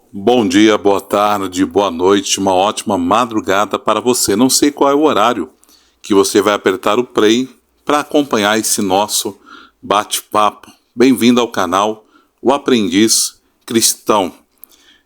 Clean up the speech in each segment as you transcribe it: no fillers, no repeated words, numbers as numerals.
Bom dia, boa tarde, boa noite, uma ótima madrugada para você. Não sei qual é o horário que você vai apertar o play para acompanhar esse nosso bate-papo. Bem-vindo ao canal O Aprendiz Cristão.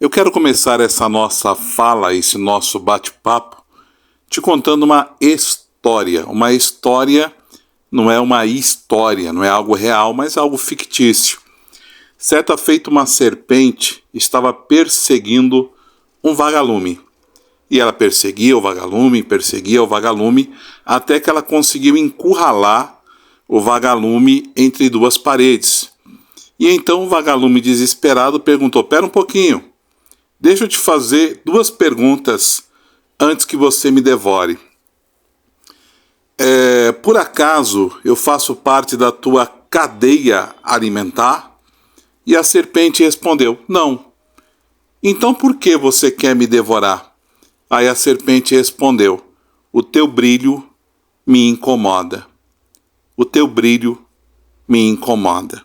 Eu quero começar essa nossa fala, esse nosso bate-papo, te contando uma história. Uma história não é uma história, não é algo real, mas algo fictício. Certa feita, uma serpente estava perseguindo um vagalume. E ela perseguia o vagalume, até que ela conseguiu encurralar o vagalume entre duas paredes. E então o vagalume, desesperado, perguntou: "Pera um pouquinho, deixa eu te fazer duas perguntas antes que você me devore. Por acaso eu faço parte da tua cadeia alimentar?" E a serpente respondeu: "Não." "Então por que você quer me devorar?" Aí a serpente respondeu: "O teu brilho me incomoda. O teu brilho me incomoda."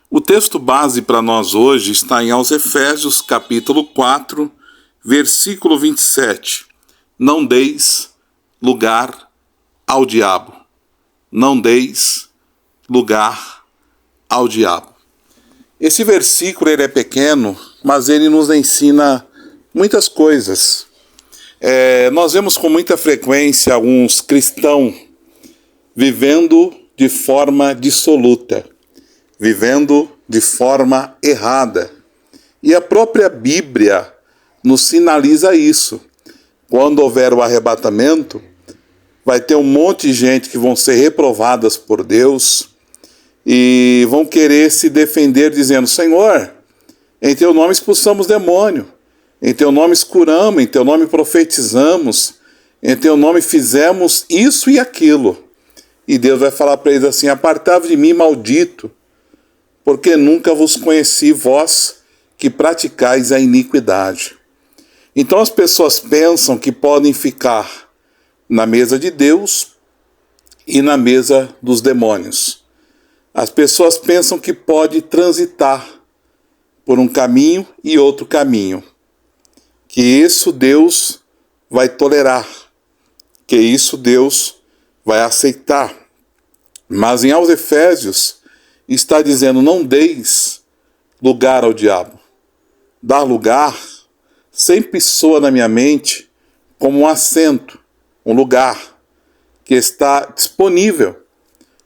O texto base para nós hoje está em Efésios capítulo 4, versículo 27. Não deis lugar ao diabo. Não deis lugar ao diabo. Esse versículo ele é pequeno, mas ele nos ensina muitas coisas. Nós vemos com muita frequência alguns cristãos vivendo de forma dissoluta, vivendo de forma errada. E a própria Bíblia nos sinaliza isso. Quando houver o arrebatamento, vai ter um monte de gente que vão ser reprovadas por Deus e vão querer se defender dizendo: "Senhor, em teu nome expulsamos demônio, em teu nome curamos, em teu nome profetizamos, em teu nome fizemos isso e aquilo." E Deus vai falar para eles assim: "Apartai-vos de mim, maldito, porque nunca vos conheci, vós que praticais a iniquidade." Então as pessoas pensam que podem ficar na mesa de Deus e na mesa dos demônios. As pessoas pensam que pode transitar por um caminho e outro caminho, que isso Deus vai tolerar, que isso Deus vai aceitar. Mas em Efésios está dizendo: não deis lugar ao diabo. Dar lugar sempre soa na minha mente como um assento, um lugar que está disponível,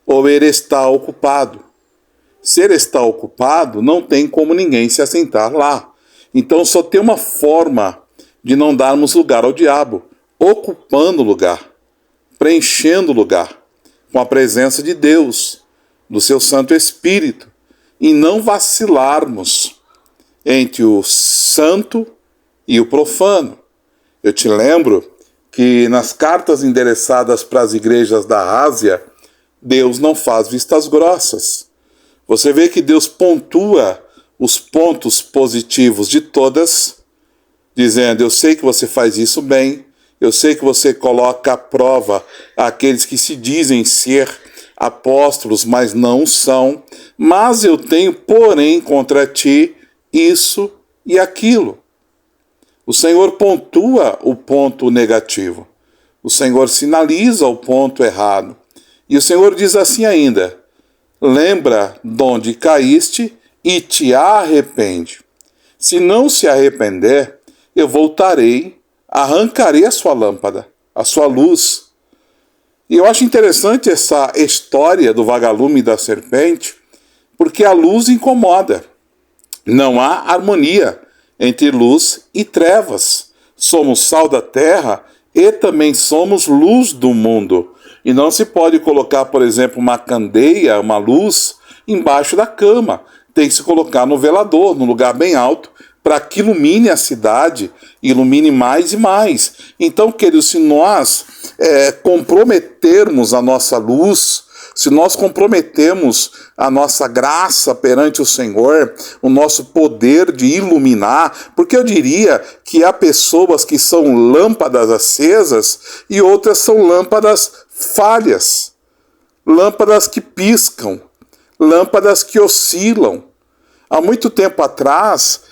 ou ele está ocupado. Se ele está ocupado, não tem como ninguém se assentar lá. Então só tem uma forma de não darmos lugar ao diabo: ocupando o lugar, preenchendo o lugar com a presença de Deus, do seu Santo Espírito, e não vacilarmos entre o santo e o profano. Eu te lembro que nas cartas endereçadas para as igrejas da Ásia, Deus não faz vistas grossas. Você vê que Deus pontua os pontos positivos de todas, dizendo: "Eu sei que você faz isso bem, eu sei que você coloca à prova aqueles que se dizem ser apóstolos, mas não são, mas eu tenho, porém, contra ti isso e aquilo." O Senhor pontua o ponto negativo. O Senhor sinaliza o ponto errado. E o Senhor diz assim ainda: "Lembra de onde caíste e te arrepende. Se não se arrepender, eu voltarei, arrancarei a sua lâmpada, a sua luz." E eu acho interessante essa história do vagalume e da serpente, porque a luz incomoda. Não há harmonia entre luz e trevas. Somos sal da terra e também somos luz do mundo. E não se pode colocar, por exemplo, uma candeia, uma luz, embaixo da cama. Tem que se colocar no velador, num lugar bem alto, para que ilumine a cidade, ilumine mais e mais. Então, queridos, se nós comprometermos a nossa luz, se nós comprometemos a nossa graça perante o Senhor, o nosso poder de iluminar, porque eu diria que há pessoas que são lâmpadas acesas e outras são lâmpadas falhas, lâmpadas que piscam, lâmpadas que oscilam. Há muito tempo atrás,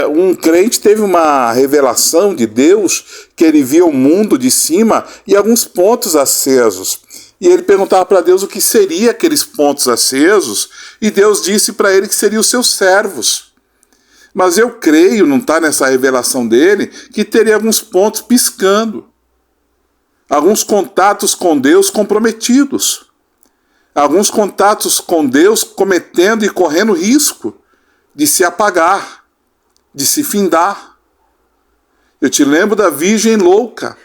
Um crente teve uma revelação de Deus, que ele via o mundo de cima e alguns pontos acesos. E ele perguntava para Deus o que seria aqueles pontos acesos, e Deus disse para ele que seriam os seus servos. Mas eu creio, não está nessa revelação dele, que teria alguns pontos piscando. Alguns contatos com Deus comprometidos. Alguns contatos com Deus cometendo e correndo risco de se apagar, de se findar. Eu te lembro da virgem louca,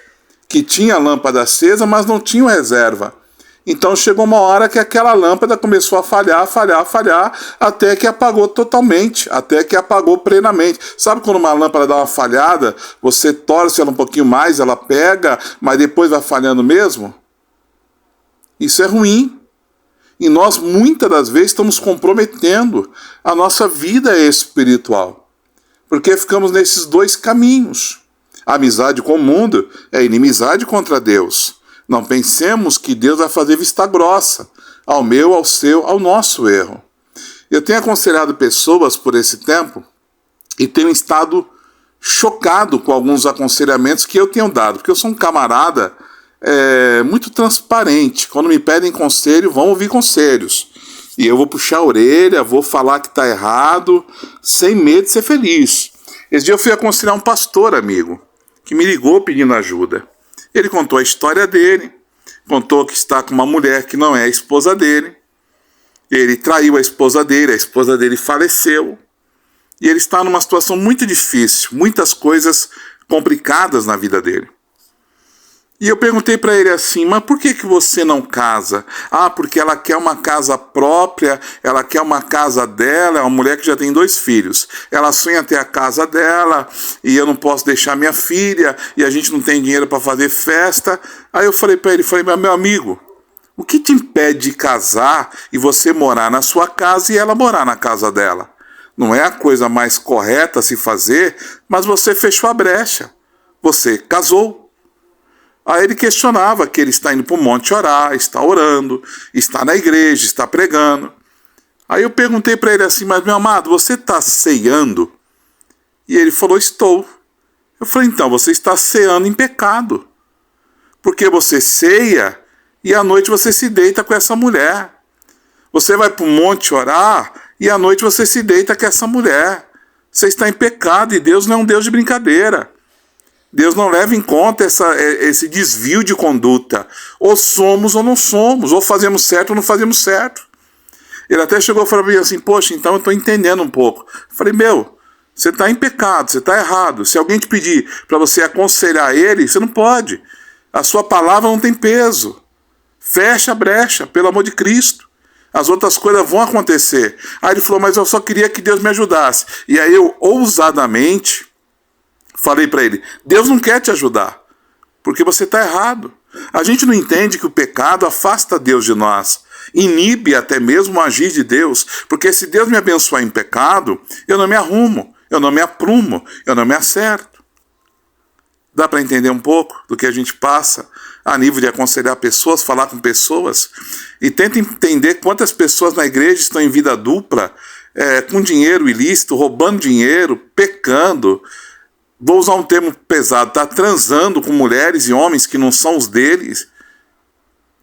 que tinha a lâmpada acesa, mas não tinha reserva. Então chegou uma hora que aquela lâmpada começou a falhar, até que apagou totalmente, até que apagou plenamente. Sabe quando uma lâmpada dá uma falhada, você torce ela um pouquinho mais, ela pega, mas depois vai falhando mesmo? Isso é ruim. E nós, muitas das vezes, estamos comprometendo a nossa vida espiritual. Porque ficamos nesses dois caminhos. A amizade com o mundo é inimizade contra Deus. Não pensemos que Deus vai fazer vista grossa ao meu, ao seu, ao nosso erro. Eu tenho aconselhado pessoas por esse tempo e tenho estado chocado com alguns aconselhamentos que eu tenho dado, porque eu sou um camarada muito transparente. Quando me pedem conselho, vão ouvir conselhos. E eu vou puxar a orelha, vou falar que está errado, sem medo de ser feliz. Esse dia eu fui aconselhar um pastor amigo, que me ligou pedindo ajuda. Ele contou a história dele, contou que está com uma mulher que não é a esposa dele. Ele traiu a esposa dele faleceu. E ele está numa situação muito difícil, muitas coisas complicadas na vida dele. E eu perguntei para ele assim, mas por que você não casa? Ah, porque ela quer uma casa própria, ela quer uma casa dela, é uma mulher que já tem 2 filhos. Ela sonha ter a casa dela, e eu não posso deixar minha filha, e a gente não tem dinheiro para fazer festa. Aí eu falei para ele, meu amigo, o que te impede de casar e você morar na sua casa e ela morar na casa dela? Não é a coisa mais correta a se fazer, mas você fechou a brecha, você casou. Aí ele questionava que ele está indo para o monte orar, está orando, está na igreja, está pregando. Aí eu perguntei para ele assim, mas meu amado, você está ceando? E ele falou, estou. Eu falei, então, você está ceando em pecado. Porque você ceia e à noite você se deita com essa mulher. Você vai para o monte orar e à noite você se deita com essa mulher. Você está em pecado e Deus não é um Deus de brincadeira. Deus não leva em conta esse desvio de conduta. Ou somos ou não somos, ou fazemos certo ou não fazemos certo. Ele até chegou e falou para mim assim, poxa, então eu estou entendendo um pouco. Eu falei, você está em pecado, você está errado. Se alguém te pedir para você aconselhar ele, você não pode. A sua palavra não tem peso. Fecha a brecha, pelo amor de Cristo. As outras coisas vão acontecer. Aí ele falou, mas eu só queria que Deus me ajudasse. E aí eu, ousadamente, falei para ele, Deus não quer te ajudar, porque você está errado. A gente não entende que o pecado afasta Deus de nós, inibe até mesmo o agir de Deus, porque se Deus me abençoar em pecado, eu não me arrumo, eu não me aprumo, eu não me acerto. Dá para entender um pouco do que a gente passa a nível de aconselhar pessoas, falar com pessoas? E tenta entender quantas pessoas na igreja estão em vida dupla, com dinheiro ilícito, roubando dinheiro, pecando. Vou usar um termo pesado, está transando com mulheres e homens que não são os deles,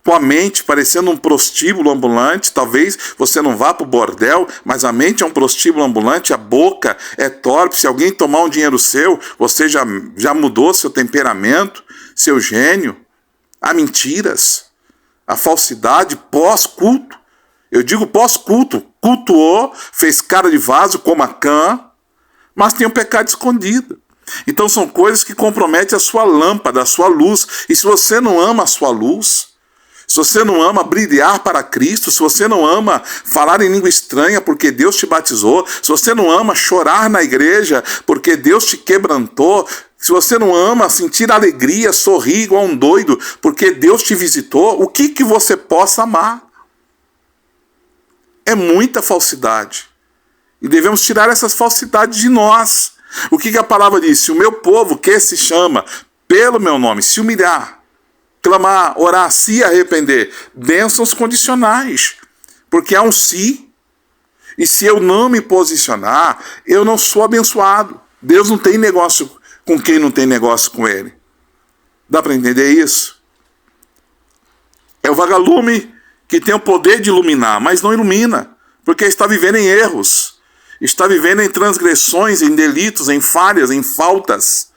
com a mente parecendo um prostíbulo ambulante. Talvez você não vá para o bordel, mas a mente é um prostíbulo ambulante, a boca é torpe. Se alguém tomar um dinheiro seu, você já mudou seu temperamento, seu gênio. Há mentiras, a falsidade pós-culto. Eu digo pós-culto, cultuou, fez cara de vaso como a Cã, mas tem um pecado escondido. Então são coisas que comprometem a sua lâmpada, a sua luz. E se você não ama a sua luz, se você não ama brilhar para Cristo, se você não ama falar em língua estranha porque Deus te batizou, se você não ama chorar na igreja porque Deus te quebrantou, se você não ama sentir alegria, sorrir igual um doido porque Deus te visitou, o que você possa amar? É muita falsidade. E devemos tirar essas falsidades de nós. O que a palavra diz? Se o meu povo, que se chama pelo meu nome, se humilhar, clamar, orar, se arrepender, bênçãos condicionais. Porque há um se. E se eu não me posicionar, eu não sou abençoado. Deus não tem negócio com quem não tem negócio com ele. Dá para entender isso? É o vagalume que tem o poder de iluminar, mas não ilumina, porque está vivendo em erros, está vivendo em transgressões, em delitos, em falhas, em faltas.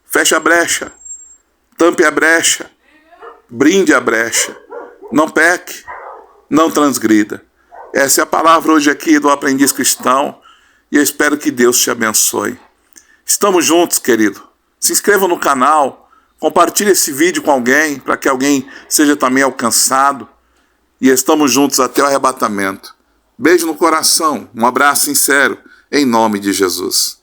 Feche a brecha, tampe a brecha, brinde a brecha, não peque, não transgrida. Essa é a palavra hoje aqui do Aprendiz Cristão, e eu espero que Deus te abençoe. Estamos juntos, querido. Se inscreva no canal, compartilhe esse vídeo com alguém, para que alguém seja também alcançado. E estamos juntos até o arrebatamento. Beijo no coração, um abraço sincero, em nome de Jesus.